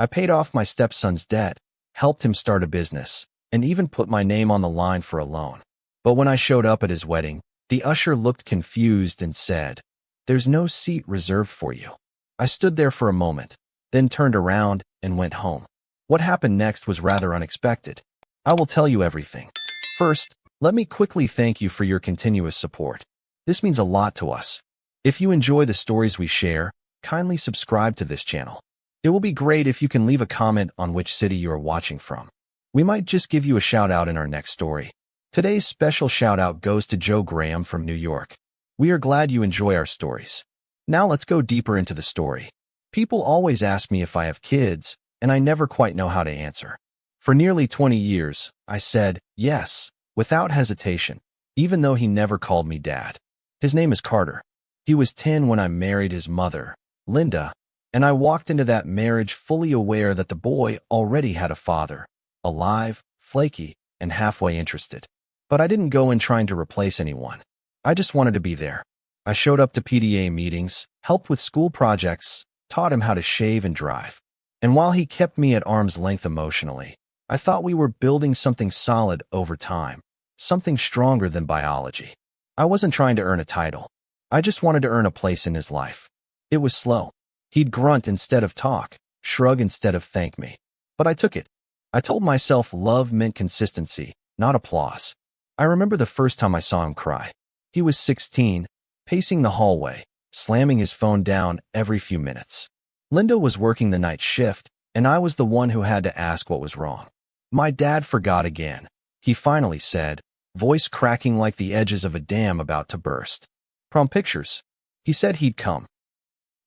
I paid off my stepson's debt, helped him start a business, and even put my name on the line for a loan. But when I showed up at his wedding, the usher looked confused and said, "There's no seat reserved for you." I stood there for a moment, then turned around and went home. What happened next was rather unexpected. I will tell you everything. First, let me quickly thank you for your continuous support. This means a lot to us. If you enjoy the stories we share, kindly subscribe to this channel. It will be great if you can leave a comment on which city you are watching from. We might just give you a shout out in our next story. Today's special shout out goes to Joe Graham from New York. We are glad you enjoy our stories. Now let's go deeper into the story. People always ask me if I have kids, and I never quite know how to answer. For nearly 20 years, I said yes, without hesitation, even though he never called me dad. His name is Carter. He was 10 when I married his mother, Linda, and I walked into that marriage fully aware that the boy already had a father, alive, flaky, and halfway interested. But I didn't go in trying to replace anyone. I just wanted to be there. I showed up to PTA meetings, helped with school projects, taught him how to shave and drive. And while he kept me at arm's length emotionally, I thought we were building something solid over time, something stronger than biology. I wasn't trying to earn a title. I just wanted to earn a place in his life. It was slow. He'd grunt instead of talk, shrug instead of thank me. But I took it. I told myself love meant consistency, not applause. I remember the first time I saw him cry. He was 16, pacing the hallway, slamming his phone down every few minutes. Linda was working the night shift, and I was the one who had to ask what was wrong. "My dad forgot again," he finally said, voice cracking like the edges of a dam about to burst. "Prom pictures. He said he'd come."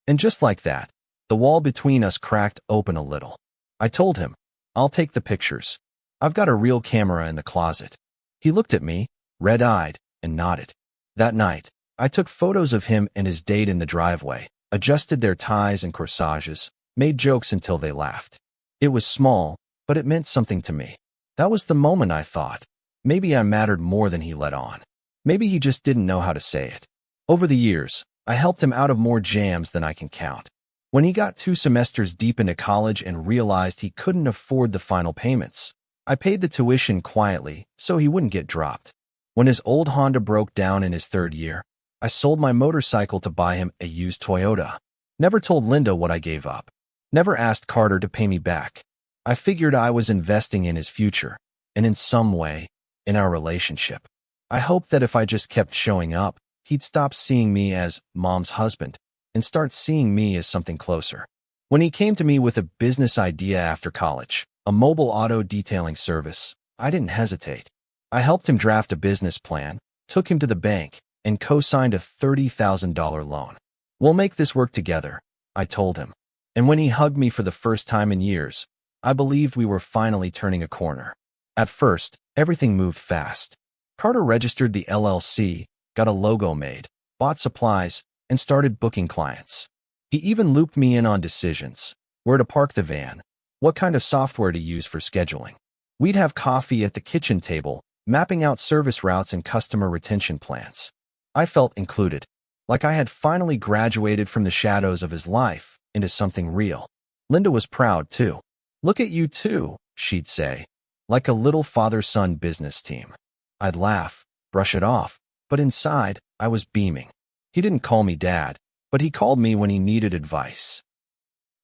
And just like that, the wall between us cracked open a little. I told him, "I'll take the pictures. I've got a real camera in the closet." He looked at me, red-eyed, and nodded. That night, I took photos of him and his date in the driveway, adjusted their ties and corsages, made jokes until they laughed. It was small, but it meant something to me. That was the moment I thought, maybe I mattered more than he let on. Maybe he just didn't know how to say it. Over the years, I helped him out of more jams than I can count. When he got 2 semesters deep into college and realized he couldn't afford the final payments, I paid the tuition quietly so he wouldn't get dropped. When his old Honda broke down in his 3rd year, I sold my motorcycle to buy him a used Toyota. Never told Linda what I gave up. Never asked Carter to pay me back. I figured I was investing in his future, and in some way, in our relationship. I hoped that if I just kept showing up, he'd stop seeing me as mom's husband and start seeing me as something closer. When he came to me with a business idea after college, a mobile auto detailing service, I didn't hesitate. I helped him draft a business plan, took him to the bank, and co-signed a $30,000 loan. "We'll make this work together," I told him. And when he hugged me for the first time in years, I believed we were finally turning a corner. At first, everything moved fast. Carter registered the LLC, got a logo made, bought supplies, and started booking clients. He even looped me in on decisions: where to park the van, what kind of software to use for scheduling. We'd have coffee at the kitchen table, mapping out service routes and customer retention plans. I felt included, like I had finally graduated from the shadows of his life into something real. Linda was proud, too. "Look at you two," she'd say, like a little father-son business team. I'd laugh, brush it off, but inside, I was beaming. He didn't call me dad, but he called me when he needed advice.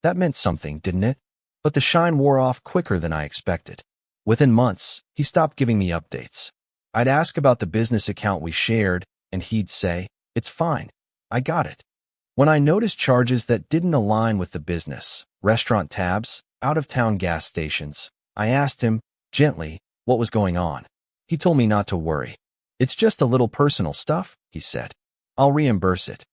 That meant something, didn't it? But the shine wore off quicker than I expected. Within months, he stopped giving me updates. I'd ask about the business account we shared, and he'd say, "It's fine. I got it." When I noticed charges that didn't align with the business, restaurant tabs, out-of-town gas stations, I asked him, gently, what was going on. He told me not to worry. "It's just a little personal stuff," he said. "I'll reimburse it."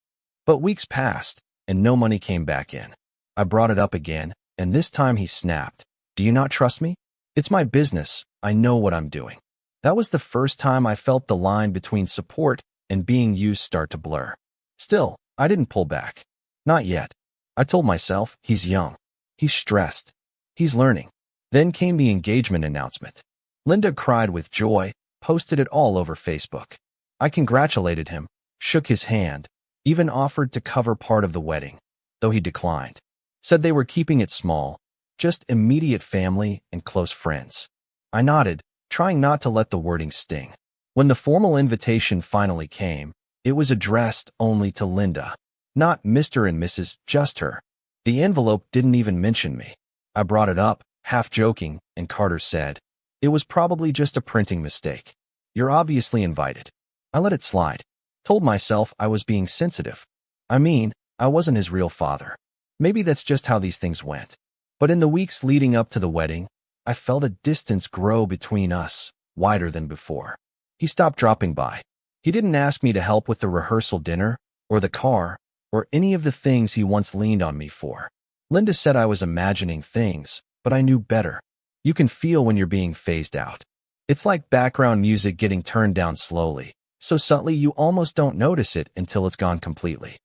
But weeks passed, and no money came back in. I brought it up again, and this time he snapped. "Do you not trust me? It's my business. I know what I'm doing." That was the first time I felt the line between support and being used start to blur. Still, I didn't pull back. Not yet. I told myself, he's young. He's stressed. He's learning. Then came the engagement announcement. Linda cried with joy, posted it all over Facebook. I congratulated him, shook his hand, even offered to cover part of the wedding, though he declined. Said they were keeping it small, just immediate family and close friends. I nodded, trying not to let the wording sting. When the formal invitation finally came, it was addressed only to Linda. Not Mr. and Mrs., just her. The envelope didn't even mention me. I brought it up, half joking, and Carter said, "It was probably just a printing mistake. You're obviously invited." I let it slide. Told myself I was being sensitive. I mean, I wasn't his real father. Maybe that's just how these things went. But in the weeks leading up to the wedding, I felt a distance grow between us, wider than before. He stopped dropping by. He didn't ask me to help with the rehearsal dinner, or the car, or any of the things he once leaned on me for. Linda said I was imagining things, but I knew better. You can feel when you're being phased out. It's like background music getting turned down slowly, so subtly you almost don't notice it until it's gone completely.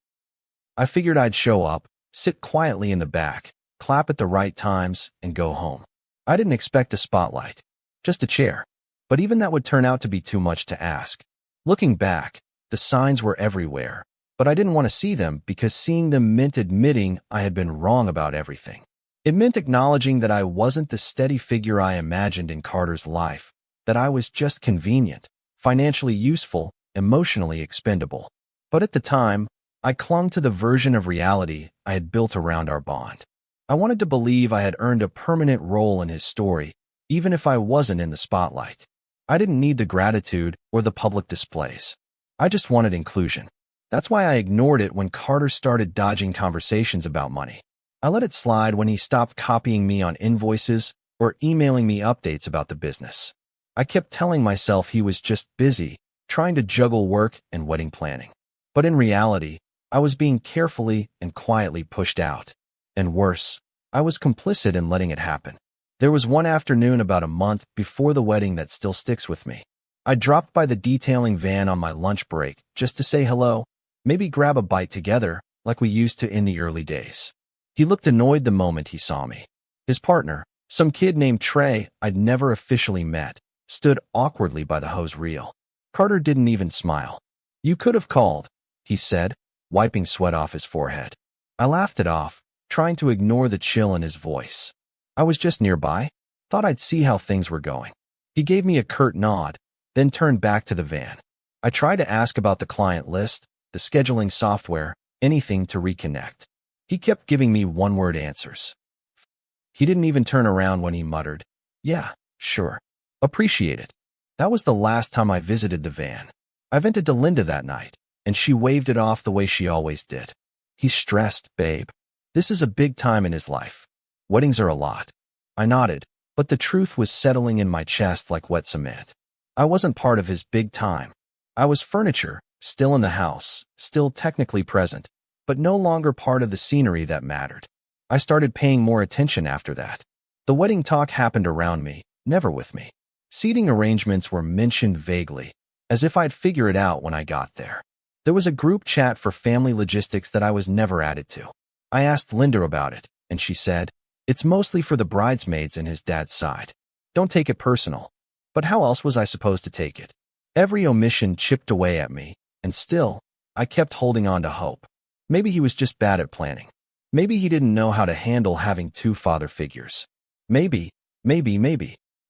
I figured I'd show up, sit quietly in the back, clap at the right times, and go home. I didn't expect a spotlight, just a chair. But even that would turn out to be too much to ask. Looking back, the signs were everywhere, but I didn't want to see them because seeing them meant admitting I had been wrong about everything. It meant acknowledging that I wasn't the steady figure I imagined in Carter's life, that I was just convenient, financially useful, emotionally expendable. But at the time, I clung to the version of reality I had built around our bond. I wanted to believe I had earned a permanent role in his story, even if I wasn't in the spotlight. I didn't need the gratitude or the public displays. I just wanted inclusion. That's why I ignored it when Carter started dodging conversations about money. I let it slide when he stopped copying me on invoices or emailing me updates about the business. I kept telling myself he was just busy, trying to juggle work and wedding planning. But in reality, I was being carefully and quietly pushed out. And worse, I was complicit in letting it happen. There was one afternoon about a month before the wedding that still sticks with me. I dropped by the detailing van on my lunch break just to say hello, maybe grab a bite together like we used to in the early days. He looked annoyed the moment he saw me. His partner, some kid named Trey I'd never officially met, stood awkwardly by the hose reel. Carter didn't even smile. "You could have called," he said, wiping sweat off his forehead. I laughed it off, trying to ignore the chill in his voice. I was just nearby, thought I'd see how things were going. He gave me a curt nod, then turned back to the van. I tried to ask about the client list, the scheduling software, anything to reconnect. He kept giving me one-word answers. He didn't even turn around when he muttered, "Yeah, sure. Appreciate it." That was the last time I visited the van. I vented to Linda that night, and she waved it off the way she always did. "He's stressed, babe. This is a big time in his life. Weddings are a lot." I nodded, but the truth was settling in my chest like wet cement. I wasn't part of his big time. I was furniture, still in the house, still technically present, but no longer part of the scenery that mattered. I started paying more attention after that. The wedding talk happened around me, never with me. Seating arrangements were mentioned vaguely, as if I'd figure it out when I got there. There was a group chat for family logistics that I was never added to. I asked Linda about it, and she said, "It's mostly for the bridesmaids and his dad's side. Don't take it personal." But how else was I supposed to take it? Every omission chipped away at me, and still, I kept holding on to hope. Maybe he was just bad at planning. Maybe he didn't know how to handle having two father figures. Maybe.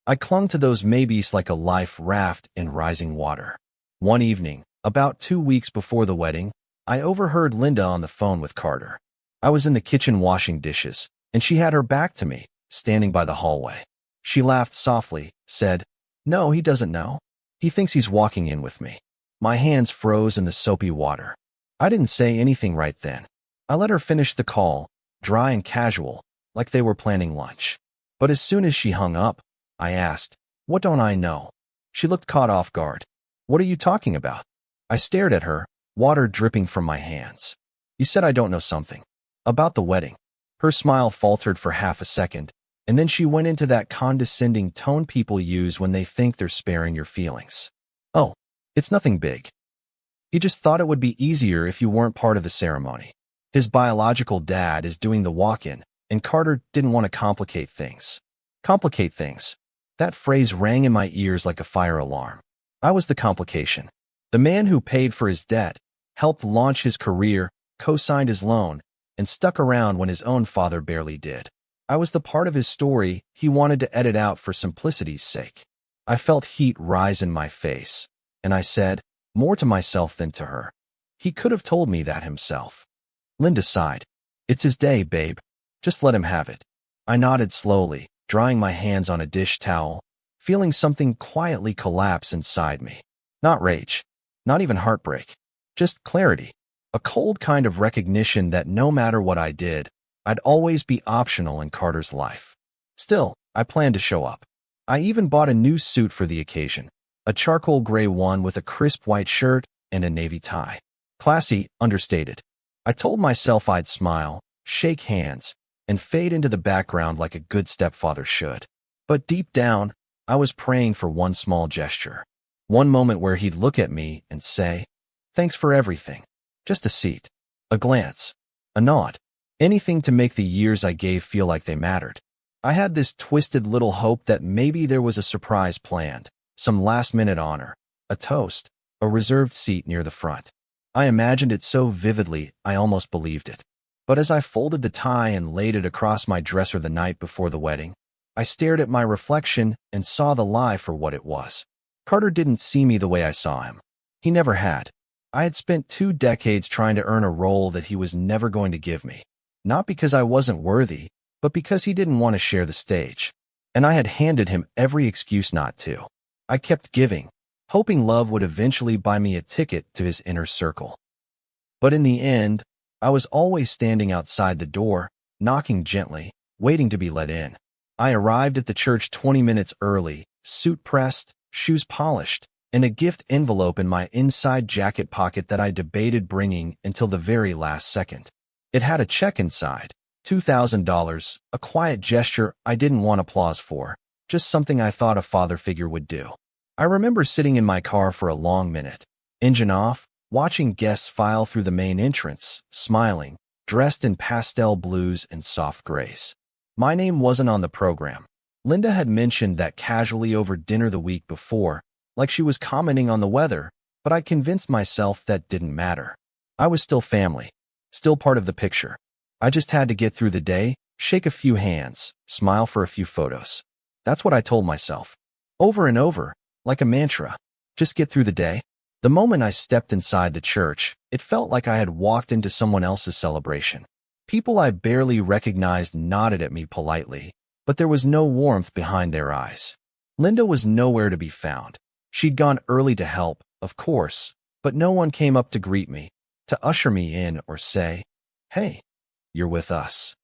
I clung to those maybes like a life raft in rising water. One evening, about 2 weeks before the wedding, I overheard Linda on the phone with Carter. I was in the kitchen washing dishes, and she had her back to me, standing by the hallway. She laughed softly, said, "No, he doesn't know. He thinks he's walking in with me." My hands froze in the soapy water. I didn't say anything right then. I let her finish the call, dry and casual, like they were planning lunch. But as soon as she hung up, I asked, "What don't I know?" She looked caught off guard. "What are you talking about?" I stared at her, water dripping from my hands. "You said I don't know something. About the wedding." Her smile faltered for half a second, and then she went into that condescending tone people use when they think they're sparing your feelings. "Oh, it's nothing big. He just thought it would be easier if you weren't part of the ceremony. His biological dad is doing the walk-in, and Carter didn't want to complicate things." Complicate things. That phrase rang in my ears like a fire alarm. I was the complication. The man who paid for his debt, helped launch his career, co-signed his loan, and stuck around when his own father barely did. I was the part of his story he wanted to edit out for simplicity's sake. I felt heat rise in my face, and I said, more to myself than to her, he could have told me that himself. Linda sighed. It's his day, babe. Just let him have it. I nodded slowly, drying my hands on a dish towel, feeling something quietly collapse inside me. Not rage, not even heartbreak, just clarity. A cold kind of recognition that no matter what I did, I'd always be optional in Carter's life. Still, I planned to show up. I even bought a new suit for the occasion, a charcoal gray one with a crisp white shirt and a navy tie. Classy, understated. I told myself I'd smile, shake hands, and fade into the background like a good stepfather should. But deep down, I was praying for one small gesture. One moment where he'd look at me and say, thanks for everything. Just a seat, a glance, a nod. Anything to make the years I gave feel like they mattered. I had this twisted little hope that maybe there was a surprise planned, some last-minute honor, a toast, a reserved seat near the front. I imagined it so vividly I almost believed it. But as I folded the tie and laid it across my dresser the night before the wedding, I stared at my reflection and saw the lie for what it was. Carter didn't see me the way I saw him. He never had. I had spent 2 decades trying to earn a role that he was never going to give me. Not because I wasn't worthy, but because he didn't want to share the stage. And I had handed him every excuse not to. I kept giving, hoping love would eventually buy me a ticket to his inner circle. But in the end, I was always standing outside the door, knocking gently, waiting to be let in. I arrived at the church 20 minutes early, suit pressed, shoes polished, and a gift envelope in my inside jacket pocket that I debated bringing until the very last second. It had a check inside, $2,000, a quiet gesture I didn't want applause for, just something I thought a father figure would do. I remember sitting in my car for a long minute, engine off, watching guests file through the main entrance, smiling, dressed in pastel blues and soft grays. My name wasn't on the program. Linda had mentioned that casually over dinner the week before, like she was commenting on the weather, but I convinced myself that didn't matter. I was still family, still part of the picture. I just had to get through the day, shake a few hands, smile for a few photos. That's what I told myself. Over and over, like a mantra. Just get through the day. The moment I stepped inside the church, it felt like I had walked into someone else's celebration. People I barely recognized nodded at me politely, but there was no warmth behind their eyes. Linda was nowhere to be found. She'd gone early to help, of course, but no one came up to greet me, to usher me in or say, hey, you're with us.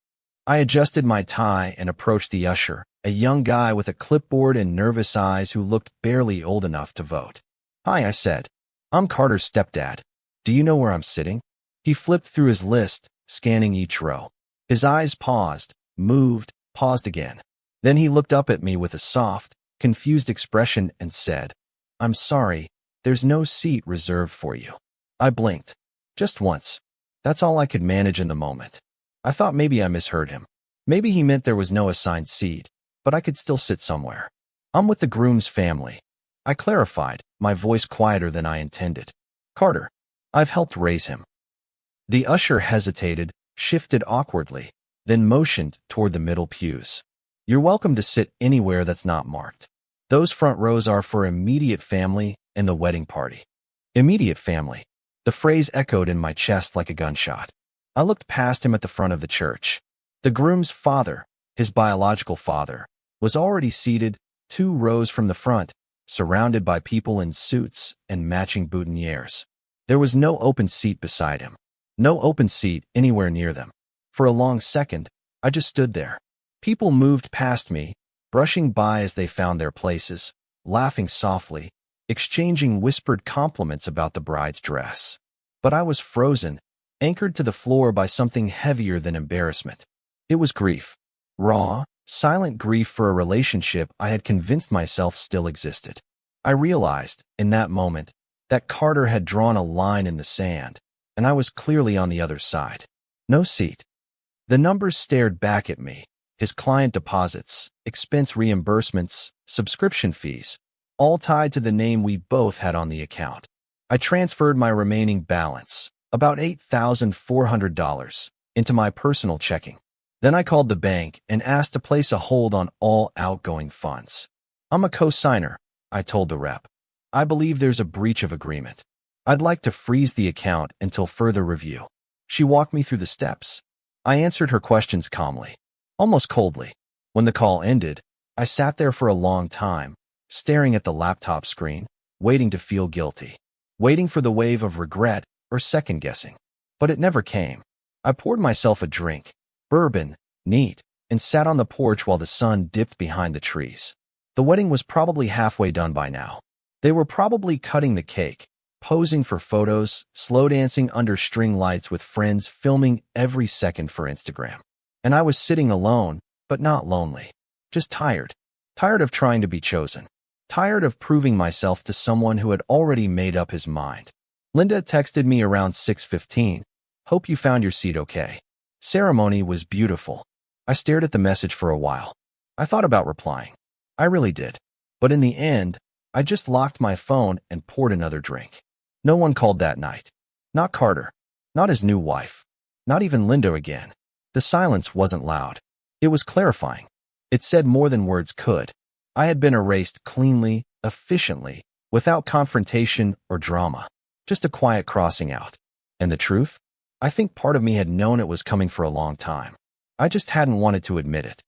I adjusted my tie and approached the usher, a young guy with a clipboard and nervous eyes who looked barely old enough to vote. Hi, I said. I'm Carter's stepdad. Do you know where I'm sitting? He flipped through his list, scanning each row. His eyes paused, moved, paused again. Then he looked up at me with a soft, confused expression and said, I'm sorry, there's no seat reserved for you. I blinked. Just once. That's all I could manage in the moment. I thought maybe I misheard him. Maybe he meant there was no assigned seat, but I could still sit somewhere. I'm with the groom's family. I clarified, my voice quieter than I intended. Carter, I've helped raise him. The usher hesitated, shifted awkwardly, then motioned toward the middle pews. You're welcome to sit anywhere that's not marked. Those front rows are for immediate family and the wedding party. Immediate family. The phrase echoed in my chest like a gunshot. I looked past him at the front of the church. The groom's father, his biological father, was already seated 2 rows from the front, surrounded by people in suits and matching boutonnieres. There was no open seat beside him. No open seat anywhere near them. For a long second, I just stood there. People moved past me, brushing by as they found their places, laughing softly, exchanging whispered compliments about the bride's dress. But I was frozen, anchored to the floor by something heavier than embarrassment. It was grief. Raw, silent grief for a relationship I had convinced myself still existed. I realized, in that moment, that Carter had drawn a line in the sand, and I was clearly on the other side. No seat. The numbers stared back at me. His client deposits, expense reimbursements, subscription fees, all tied to the name we both had on the account. I transferred my remaining balance, about $8,400, into my personal checking. Then I called the bank and asked to place a hold on all outgoing funds. I'm a co-signer, I told the rep. I believe there's a breach of agreement. I'd like to freeze the account until further review. She walked me through the steps. I answered her questions calmly, almost coldly. When the call ended, I sat there for a long time, staring at the laptop screen, waiting to feel guilty, waiting for the wave of regret or second-guessing. But it never came. I poured myself a drink, bourbon, neat, and sat on the porch while the sun dipped behind the trees. The wedding was probably halfway done by now. They were probably cutting the cake, posing for photos, slow dancing under string lights with friends filming every second for Instagram. And I was sitting alone, but not lonely. Just tired. Tired of trying to be chosen. Tired of proving myself to someone who had already made up his mind. Linda texted me around 6:15. Hope you found your seat okay. Ceremony was beautiful. I stared at the message for a while. I thought about replying. I really did. But in the end, I just locked my phone and poured another drink. No one called that night. Not Carter. Not his new wife. Not even Linda again. The silence wasn't loud. It was clarifying. It said more than words could. I had been erased cleanly, efficiently, without confrontation or drama. Just a quiet crossing out. And the truth? I think part of me had known it was coming for a long time. I just hadn't wanted to admit it.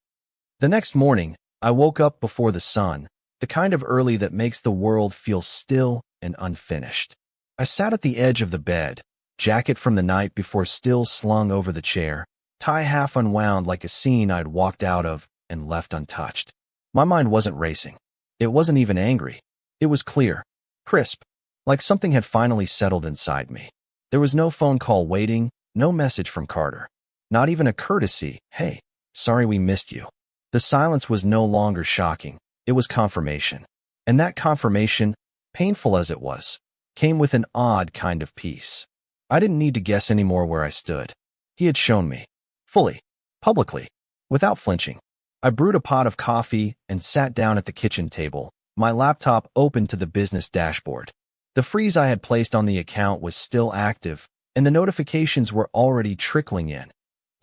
The next morning, I woke up before the sun, the kind of early that makes the world feel still and unfinished. I sat at the edge of the bed, jacket from the night before still slung over the chair, tie half unwound like a scene I'd walked out of and left untouched. My mind wasn't racing. It wasn't even angry. It was clear, crisp, like something had finally settled inside me. There was no phone call waiting, no message from Carter. Not even a courtesy, hey, sorry we missed you. The silence was no longer shocking. It was confirmation. And that confirmation, painful as it was, came with an odd kind of peace. I didn't need to guess anymore where I stood. He had shown me. Fully. Publicly. Without flinching. I brewed a pot of coffee and sat down at the kitchen table, my laptop open to the business dashboard. The freeze I had placed on the account was still active, and the notifications were already trickling in.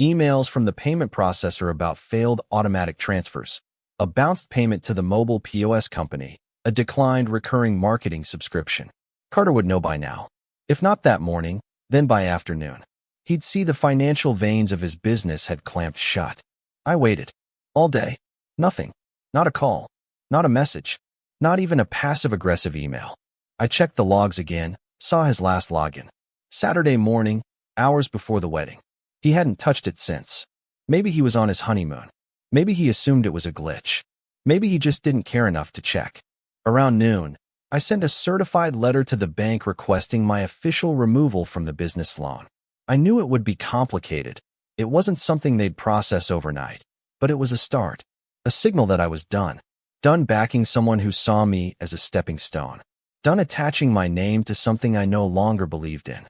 Emails from the payment processor about failed automatic transfers, a bounced payment to the mobile POS company, a declined recurring marketing subscription. Carter would know by now. If not that morning, then by afternoon. He'd see the financial veins of his business had clamped shut. I waited. All day. Nothing. Not a call. Not a message. Not even a passive-aggressive email. I checked the logs again, saw his last login. Saturday morning, hours before the wedding. He hadn't touched it since. Maybe he was on his honeymoon. Maybe he assumed it was a glitch. Maybe he just didn't care enough to check. Around noon, I sent a certified letter to the bank requesting my official removal from the business loan. I knew it would be complicated. It wasn't something they'd process overnight, but it was a start. A signal that I was done. Done backing someone who saw me as a stepping stone. Done attaching my name to something I no longer believed in.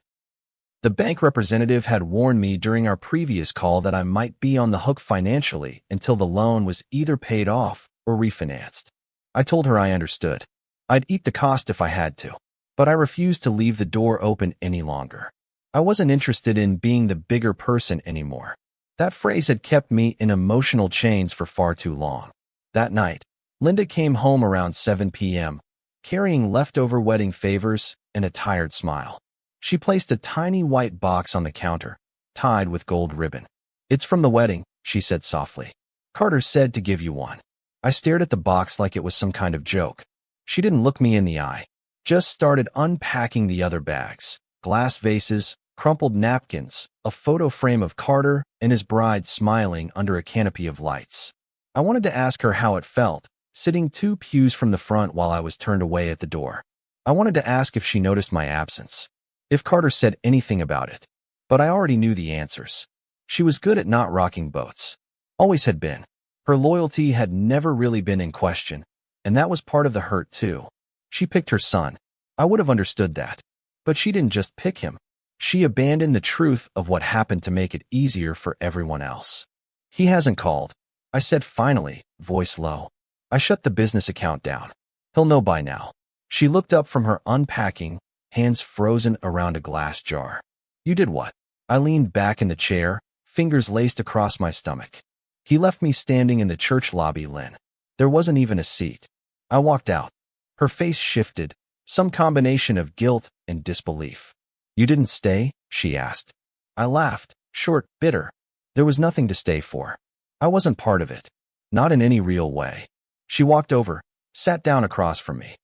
The bank representative had warned me during our previous call that I might be on the hook financially until the loan was either paid off or refinanced. I told her I understood. I'd eat the cost if I had to, but I refused to leave the door open any longer. I wasn't interested in being the bigger person anymore. That phrase had kept me in emotional chains for far too long. That night, Linda came home around 7 p.m., carrying leftover wedding favors and a tired smile. She placed a tiny white box on the counter, tied with gold ribbon. "It's from the wedding," she said softly. "Carter said to give you one." I stared at the box like it was some kind of joke. She didn't look me in the eye, just started unpacking the other bags. Glass vases, crumpled napkins, a photo frame of Carter and his bride smiling under a canopy of lights. I wanted to ask her how it felt, sitting 2 pews from the front while I was turned away at the door. I wanted to ask if she noticed my absence, if Carter said anything about it. But I already knew the answers. She was good at not rocking boats. Always had been. Her loyalty had never really been in question, and that was part of the hurt too. She picked her son. I would have understood that. But she didn't just pick him. She abandoned the truth of what happened to make it easier for everyone else. "He hasn't called," I said finally, voice low. I shut the business account down. "He'll know by now." She looked up from her unpacking, hands frozen around a glass jar. "You did what?" I leaned back in the chair, fingers laced across my stomach. He left me standing in the church lobby, Lynn. There wasn't even a seat. I walked out. Her face shifted, some combination of guilt and disbelief. You didn't stay? She asked. I laughed, short, bitter. There was nothing to stay for. I wasn't part of it. Not in any real way. She walked over, sat down across from me.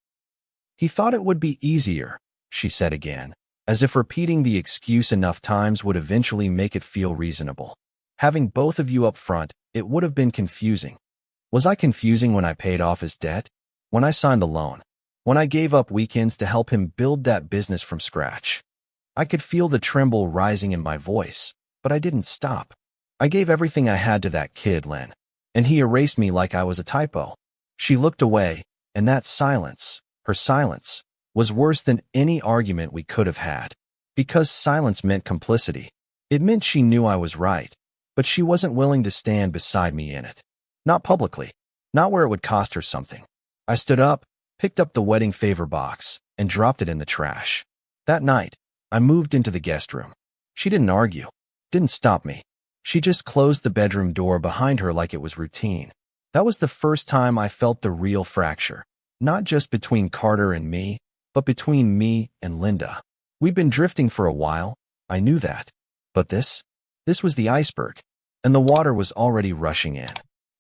He thought it would be easier, she said again, as if repeating the excuse enough times would eventually make it feel reasonable. Having both of you up front, it would have been confusing. Was I confusing when I paid off his debt? When I signed the loan? When I gave up weekends to help him build that business from scratch? I could feel the tremble rising in my voice, but I didn't stop. I gave everything I had to that kid, Lynn, and he erased me like I was a typo. She looked away, and that silence, her silence, was worse than any argument we could have had. Because silence meant complicity. It meant she knew I was right, but she wasn't willing to stand beside me in it. Not publicly. Not where it would cost her something. I stood up, picked up the wedding favor box, and dropped it in the trash. That night, I moved into the guest room. She didn't argue. Didn't stop me. She just closed the bedroom door behind her like it was routine. That was the first time I felt the real fracture. Not just between Carter and me, but between me and Linda. We'd been drifting for a while. I knew that. But this was the iceberg, and the water was already rushing in.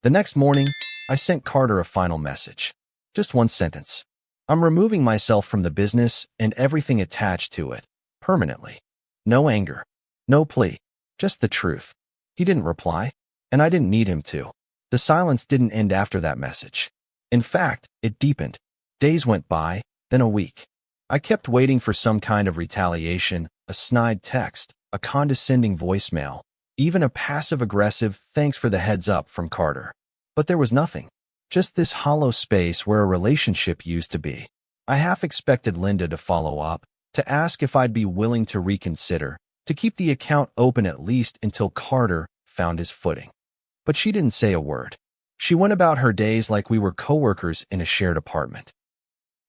The next morning, I sent Carter a final message. Just one sentence. I'm removing myself from the business and everything attached to it, permanently. No anger. No plea. Just the truth. He didn't reply, and I didn't need him to. The silence didn't end after that message. In fact, it deepened. Days went by, then a week. I kept waiting for some kind of retaliation, a snide text, a condescending voicemail, even a passive-aggressive "thanks for the heads up" from Carter. But there was nothing. Just this hollow space where a relationship used to be. I half expected Linda to follow up, to ask if I'd be willing to reconsider, to keep the account open at least until Carter found his footing. But she didn't say a word. She went about her days like we were coworkers in a shared apartment.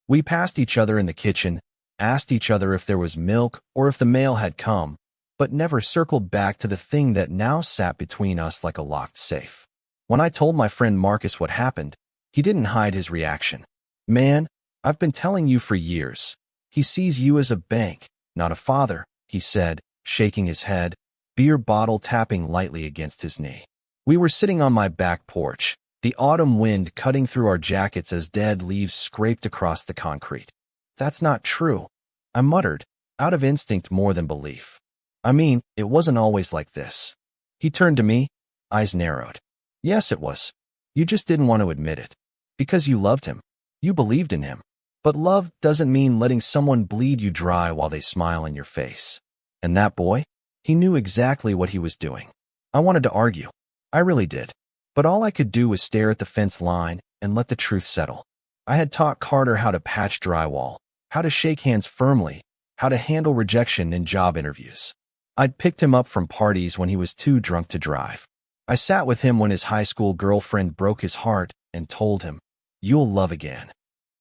We passed each other in the kitchen, asked each other if there was milk or if the mail had come, but never circled back to the thing that now sat between us like a locked safe. When I told my friend Marcus what happened, he didn't hide his reaction. Man, I've been telling you for years. He sees you as a bank, not a father, he said, shaking his head, beer bottle tapping lightly against his knee. We were sitting on my back porch, the autumn wind cutting through our jackets as dead leaves scraped across the concrete. That's not true, I muttered, out of instinct more than belief. I mean, it wasn't always like this. He turned to me, eyes narrowed. Yes, it was. You just didn't want to admit it. Because you loved him. You believed in him. But love doesn't mean letting someone bleed you dry while they smile in your face. And that boy? He knew exactly what he was doing. I wanted to argue. I really did. But all I could do was stare at the fence line and let the truth settle. I had taught Carter how to patch drywall, how to shake hands firmly, how to handle rejection in job interviews. I'd picked him up from parties when he was too drunk to drive. I sat with him when his high school girlfriend broke his heart and told him, "You'll love again."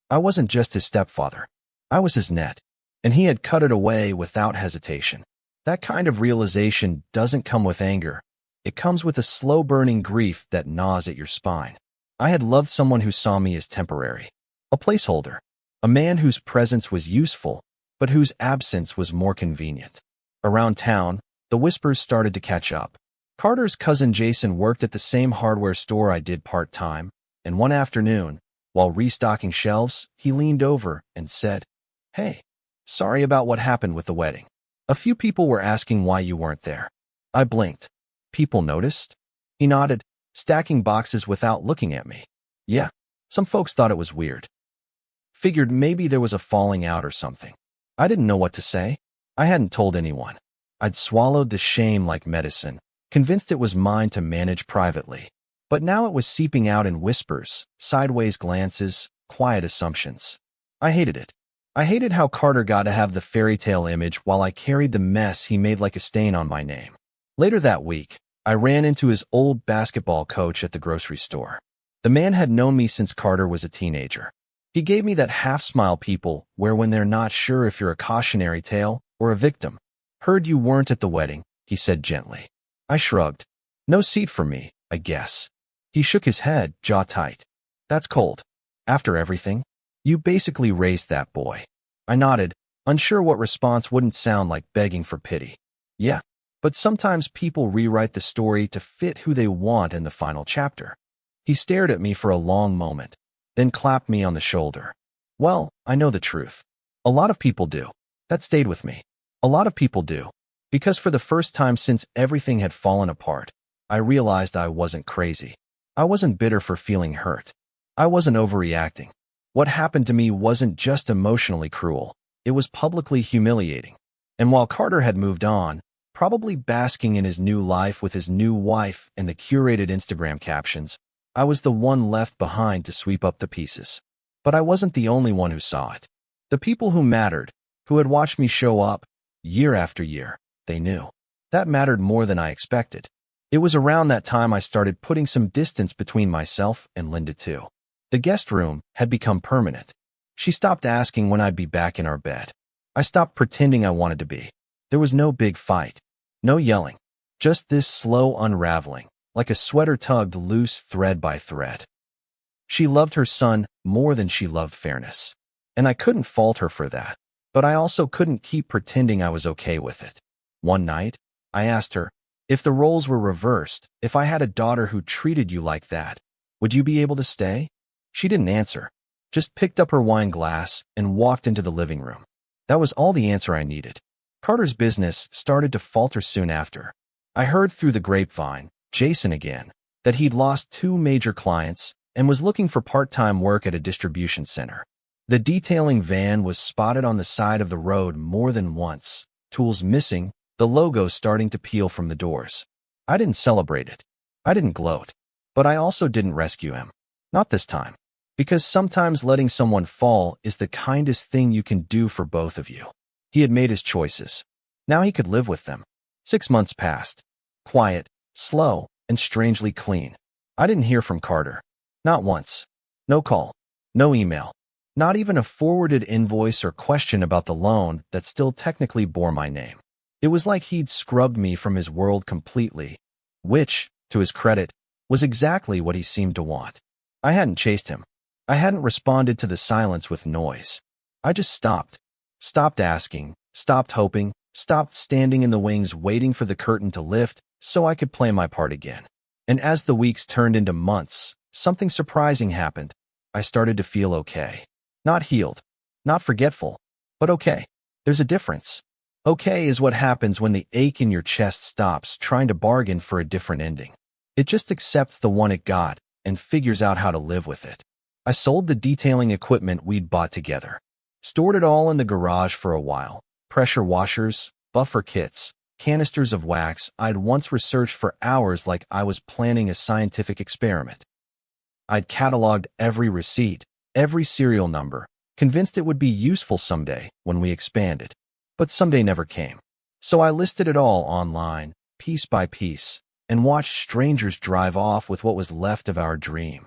I wasn't just his stepfather. I was his net, and he had cut it away without hesitation. That kind of realization doesn't come with anger. It comes with a slow-burning grief that gnaws at your spine. I had loved someone who saw me as temporary, a placeholder, a man whose presence was useful, but whose absence was more convenient. Around town, the whispers started to catch up. Carter's cousin Jason worked at the same hardware store I did part-time, and one afternoon, while restocking shelves, he leaned over and said, "Hey, sorry about what happened with the wedding. A few people were asking why you weren't there." I blinked. "People noticed?" He nodded, stacking boxes without looking at me. "Yeah, some folks thought it was weird. Figured maybe there was a falling out or something." I didn't know what to say. I hadn't told anyone. I'd swallowed the shame like medicine, convinced it was mine to manage privately. But now it was seeping out in whispers, sideways glances, quiet assumptions. I hated it. I hated how Carter got to have the fairy tale image while I carried the mess he made like a stain on my name. Later that week, I ran into his old basketball coach at the grocery store. The man had known me since Carter was a teenager. He gave me that half-smile people wear when they're not sure if you're a cautionary tale or a victim. "Heard you weren't at the wedding," he said gently. I shrugged. No seat for me, I guess. He shook his head, jaw tight. That's cold. After everything? You basically raised that boy. I nodded, unsure what response wouldn't sound like begging for pity. Yeah, but sometimes people rewrite the story to fit who they want in the final chapter. He stared at me for a long moment, then clapped me on the shoulder. Well, I know the truth. A lot of people do. That stayed with me. A lot of people do. Because for the first time since everything had fallen apart, I realized I wasn't crazy. I wasn't bitter for feeling hurt. I wasn't overreacting. What happened to me wasn't just emotionally cruel. It was publicly humiliating. And while Carter had moved on, probably basking in his new life with his new wife and the curated Instagram captions, I was the one left behind to sweep up the pieces. But I wasn't the only one who saw it. The people who mattered, who had watched me show up, year after year, they knew. That mattered more than I expected. It was around that time I started putting some distance between myself and Linda too. The guest room had become permanent. She stopped asking when I'd be back in our bed. I stopped pretending I wanted to be. There was no big fight. No yelling. Just this slow unraveling, like a sweater tugged loose thread by thread. She loved her son more than she loved fairness. And I couldn't fault her for that. But I also couldn't keep pretending I was okay with it. One night, I asked her, if the roles were reversed, if I had a daughter who treated you like that, would you be able to stay? She didn't answer, just picked up her wine glass and walked into the living room. That was all the answer I needed. Carter's business started to falter soon after. I heard through the grapevine, Jason again, that he'd lost 2 major clients and was looking for part-time work at a distribution center. The detailing van was spotted on the side of the road more than once, tools missing, the logo starting to peel from the doors. I didn't celebrate it. I didn't gloat. But I also didn't rescue him. Not this time. Because sometimes letting someone fall is the kindest thing you can do for both of you. He had made his choices. Now he could live with them. 6 months passed. Quiet, slow, and strangely clean. I didn't hear from Carter. Not once. No call. No email. Not even a forwarded invoice or question about the loan that still technically bore my name. It was like he'd scrubbed me from his world completely, which, to his credit, was exactly what he seemed to want. I hadn't chased him. I hadn't responded to the silence with noise. I just stopped. Stopped asking, stopped hoping, stopped standing in the wings waiting for the curtain to lift so I could play my part again. And as the weeks turned into months, something surprising happened. I started to feel okay. Not healed, not forgetful, but okay. There's a difference. Okay is what happens when the ache in your chest stops trying to bargain for a different ending. It just accepts the one it got and figures out how to live with it. I sold the detailing equipment we'd bought together. Stored it all in the garage for a while. Pressure washers, buffer kits, canisters of wax I'd once researched for hours like I was planning a scientific experiment. I'd cataloged every receipt, every serial number, convinced it would be useful someday when we expanded. But someday never came. So I listed it all online, piece by piece, and watched strangers drive off with what was left of our dream.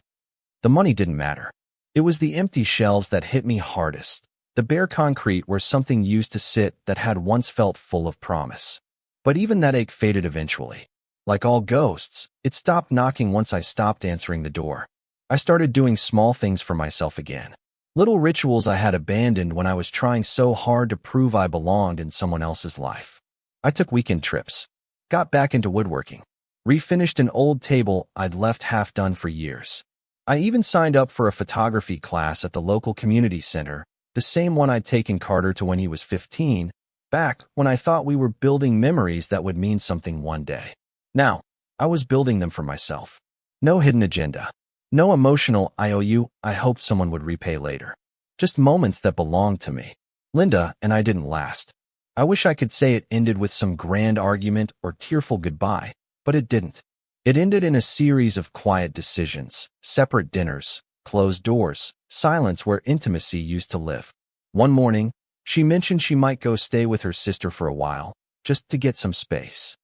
The money didn't matter. It was the empty shelves that hit me hardest, the bare concrete where something used to sit that had once felt full of promise. But even that ache faded eventually. Like all ghosts, it stopped knocking once I stopped answering the door. I started doing small things for myself again. Little rituals I had abandoned when I was trying so hard to prove I belonged in someone else's life. I took weekend trips, got back into woodworking, refinished an old table I'd left half done for years. I even signed up for a photography class at the local community center, the same one I'd taken Carter to when he was 15, back when I thought we were building memories that would mean something one day. Now, I was building them for myself. No hidden agenda. No emotional IOU I hoped someone would repay later. Just moments that belonged to me. Linda and I didn't last. I wish I could say it ended with some grand argument or tearful goodbye, but it didn't. It ended in a series of quiet decisions, separate dinners, closed doors, silence where intimacy used to live. One morning, she mentioned she might go stay with her sister for a while, just to get some space.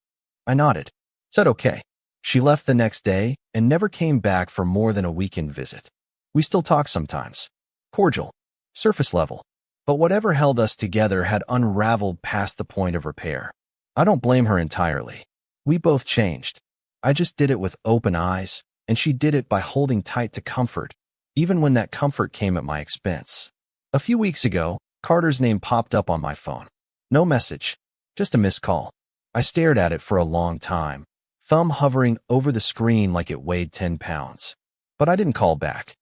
I nodded, said okay. She left the next day and never came back for more than a weekend visit. We still talk sometimes. Cordial. Surface level. But whatever held us together had unraveled past the point of repair. I don't blame her entirely. We both changed. I just did it with open eyes, and she did it by holding tight to comfort, even when that comfort came at my expense. A few weeks ago, Carter's name popped up on my phone. No message, just a missed call. I stared at it for a long time, thumb hovering over the screen like it weighed 10 pounds. But I didn't call back.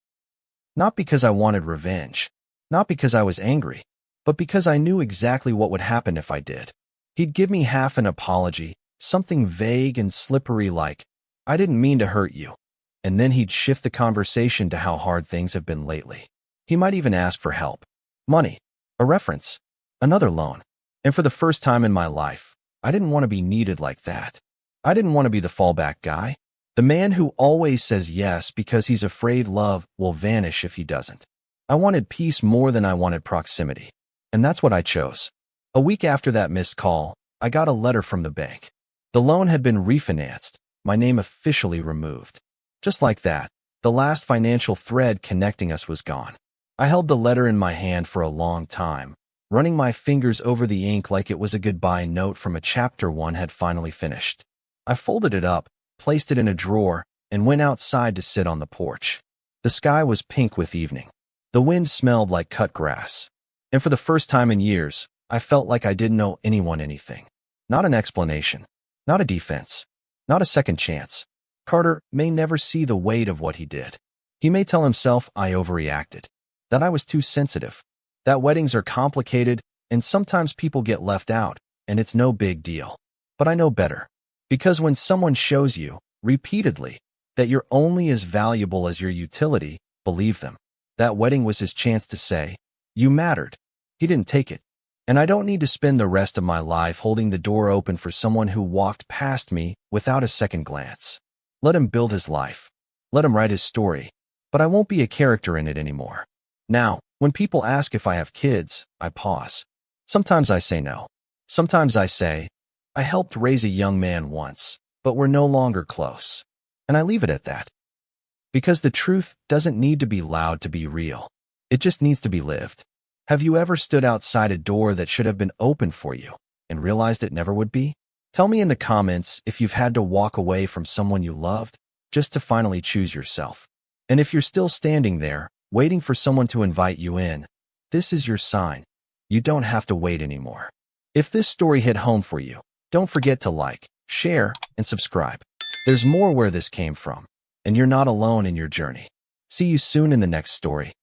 Not because I wanted revenge, not because I was angry, but because I knew exactly what would happen if I did. He'd give me half an apology, something vague and slippery like, "I didn't mean to hurt you." And then he'd shift the conversation to how hard things have been lately. He might even ask for help, money, a reference, another loan. And for the first time in my life, I didn't want to be needed like that. I didn't want to be the fallback guy, the man who always says yes because he's afraid love will vanish if he doesn't. I wanted peace more than I wanted proximity. And that's what I chose. A week after that missed call, I got a letter from the bank. The loan had been refinanced, my name officially removed. Just like that, the last financial thread connecting us was gone. I held the letter in my hand for a long time, running my fingers over the ink like it was a goodbye note from a chapter one had finally finished. I folded it up, placed it in a drawer, and went outside to sit on the porch. The sky was pink with evening. The wind smelled like cut grass. And for the first time in years, I felt like I didn't owe anyone anything. Not an explanation, not a defense, not a second chance. Carter may never see the weight of what he did. He may tell himself I overreacted, that I was too sensitive, that weddings are complicated and sometimes people get left out, and it's no big deal. But I know better. Because when someone shows you, repeatedly, that you're only as valuable as your utility, believe them. That wedding was his chance to say, "You mattered." He didn't take it. And I don't need to spend the rest of my life holding the door open for someone who walked past me without a second glance. Let him build his life. Let him write his story. But I won't be a character in it anymore. Now, when people ask if I have kids, I pause. Sometimes I say no. Sometimes I say, I helped raise a young man once, but we're no longer close. And I leave it at that. Because the truth doesn't need to be loud to be real. It just needs to be lived. Have you ever stood outside a door that should have been open for you and realized it never would be? Tell me in the comments if you've had to walk away from someone you loved just to finally choose yourself. And if you're still standing there, waiting for someone to invite you in, this is your sign. You don't have to wait anymore. If this story hit home for you, don't forget to like, share, and subscribe. There's more where this came from, and you're not alone in your journey. See you soon in the next story.